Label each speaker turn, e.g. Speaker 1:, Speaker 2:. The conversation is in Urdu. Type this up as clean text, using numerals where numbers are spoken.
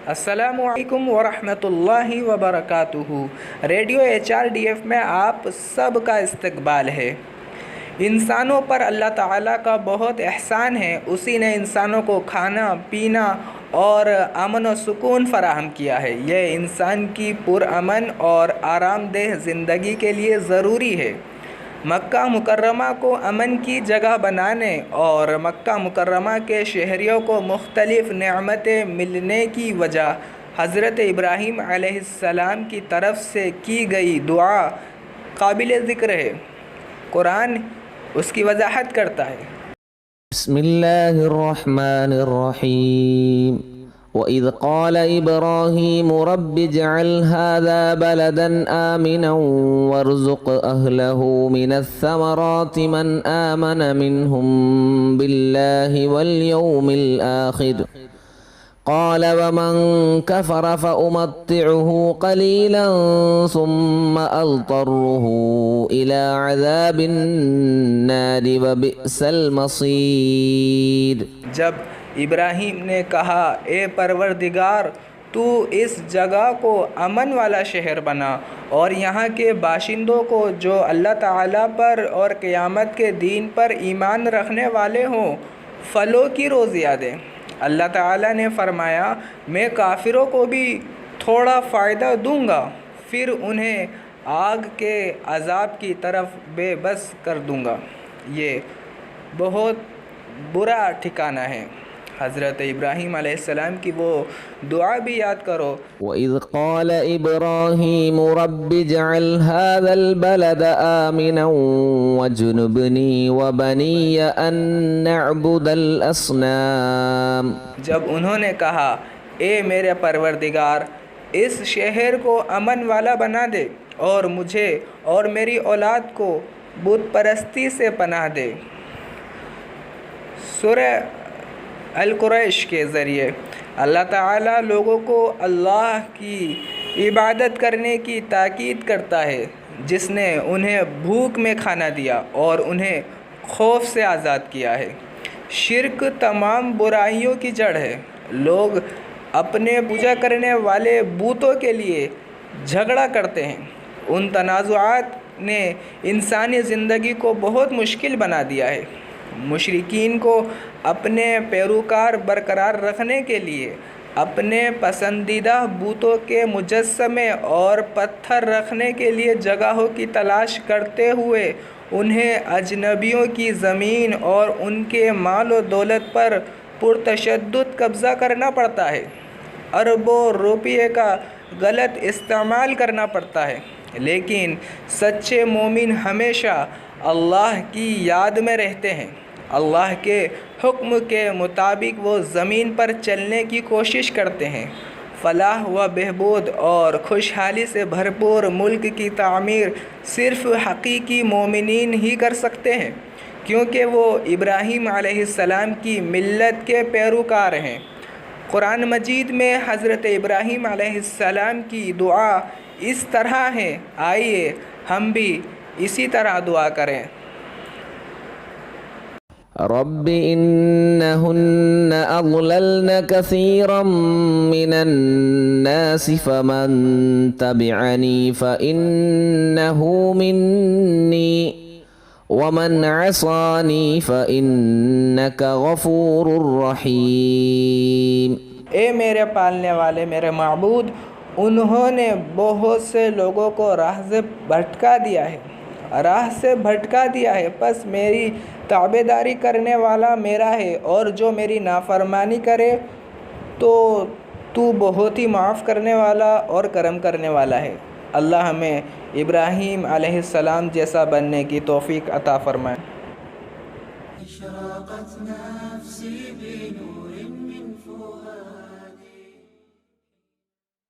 Speaker 1: السلام علیکم ورحمۃ اللہ وبرکاتہ۔ ریڈیو HRDF میں آپ سب کا استقبال ہے۔ انسانوں پر اللہ تعالیٰ کا بہت احسان ہے۔ اسی نے انسانوں کو کھانا پینا اور امن و سکون فراہم کیا ہے۔ یہ انسان کی پرامن اور آرام دہ زندگی کے لیے ضروری ہے۔ مکہ مکرمہ کو امن کی جگہ بنانے اور مکہ مکرمہ کے شہریوں کو مختلف نعمتیں ملنے کی وجہ حضرت ابراہیم علیہ السلام کی طرف سے کی گئی دعا قابل ذکر ہے۔ قرآن اس کی وضاحت کرتا ہے۔
Speaker 2: بسم اللہ الرحمن الرحیم وَإِذْ قَالَ إِبْرَاهِيمُ رَبِّ اجْعَلْ هَذَا بَلَدًا آمِنًا وَارْزُقْ أَهْلَهُ مِنَ الثَّمَرَاتِ مَنْ آمَنَ مِنْهُمْ بِاللَّهِ وَالْيَوْمِ الْآخِرِ قَالَ وَمَنْ كَفَرَ فَأُمَتِّعُهُ قَلِيلًا ثُمَّ أَضْطَرُّهُ إِلَى عَذَابِ النَّارِ وَبِئْسَ الْمَصِيرُ۔
Speaker 1: جب ابراہیم نے کہا، اے پروردگار، تو اس جگہ کو امن والا شہر بنا اور یہاں کے باشندوں کو جو اللہ تعالیٰ پر اور قیامت کے دین پر ایمان رکھنے والے ہوں پھلوں کی روزیاں دے۔ اللہ تعالیٰ نے فرمایا، میں کافروں کو بھی تھوڑا فائدہ دوں گا، پھر انہیں آگ کے عذاب کی طرف بے بس کر دوں گا۔ یہ بہت برا ٹھکانہ ہے۔ حضرت ابراہیم علیہ السلام کی وہ دعا بھی یاد کرو۔
Speaker 2: وَإِذْ قَالَ إِبْرَاهِيمُ رَبِّ اجْعَلْ هَذَا الْبَلَدَ آمِنًا وَاجْنُبْنِي وَبَنِيَّ أَن نَّعْبُدَ الْأَصْنَامَ۔
Speaker 1: جب انہوں نے کہا، اے میرے پروردگار، اس شہر کو امن والا بنا دے اور مجھے اور میری اولاد کو بت پرستی سے پناہ دے۔ سورہ القریش کے ذریعے اللہ تعالیٰ لوگوں کو اللہ کی عبادت کرنے کی تاکید کرتا ہے، جس نے انہیں بھوک میں کھانا دیا اور انہیں خوف سے آزاد کیا ہے۔ شرک تمام برائیوں کی جڑ ہے۔ لوگ اپنے پوجا کرنے والے بتوں کے لیے جھگڑا کرتے ہیں۔ ان تنازعات نے انسانی زندگی کو بہت مشکل بنا دیا ہے۔ مشرکین کو اپنے پیروکار برقرار رکھنے کے لیے اپنے پسندیدہ بتوں کے مجسمے اور پتھر رکھنے کے لیے جگہوں کی تلاش کرتے ہوئے انہیں اجنبیوں کی زمین اور ان کے مال و دولت پر پرتشدد قبضہ کرنا پڑتا ہے۔ اربوں روپے کا غلط استعمال کرنا پڑتا ہے، لیکن سچے مومن ہمیشہ اللہ کی یاد میں رہتے ہیں۔ اللہ کے حکم کے مطابق وہ زمین پر چلنے کی کوشش کرتے ہیں۔ فلاح و بہبود اور خوشحالی سے بھرپور ملک کی تعمیر صرف حقیقی مومنین ہی کر سکتے ہیں، کیونکہ وہ ابراہیم علیہ السلام کی ملت کے پیروکار ہیں۔ قرآن مجید میں حضرت ابراہیم علیہ السلام کی دعا اس طرح ہے، آئیے ہم بھی اسی طرح دعا کریں۔
Speaker 2: رب إنهن أضللن كثيرا من الناس فمن تبعني فإنه مني ومن عصاني فإنك غفور رحيم۔
Speaker 1: اے میرے پالنے والے، میرے معبود، انہوں نے بہت سے لوگوں کو راہ سے بھٹکا دیا ہے، پس میری تابعداری کرنے والا میرا ہے، اور جو میری نافرمانی کرے تو تو بہت ہی معاف کرنے والا اور کرم کرنے والا ہے۔ اللہ ہمیں ابراہیم علیہ السلام جیسا بننے کی توفیق عطا فرمائے۔ اشراقت نفسی بنور من فؤاد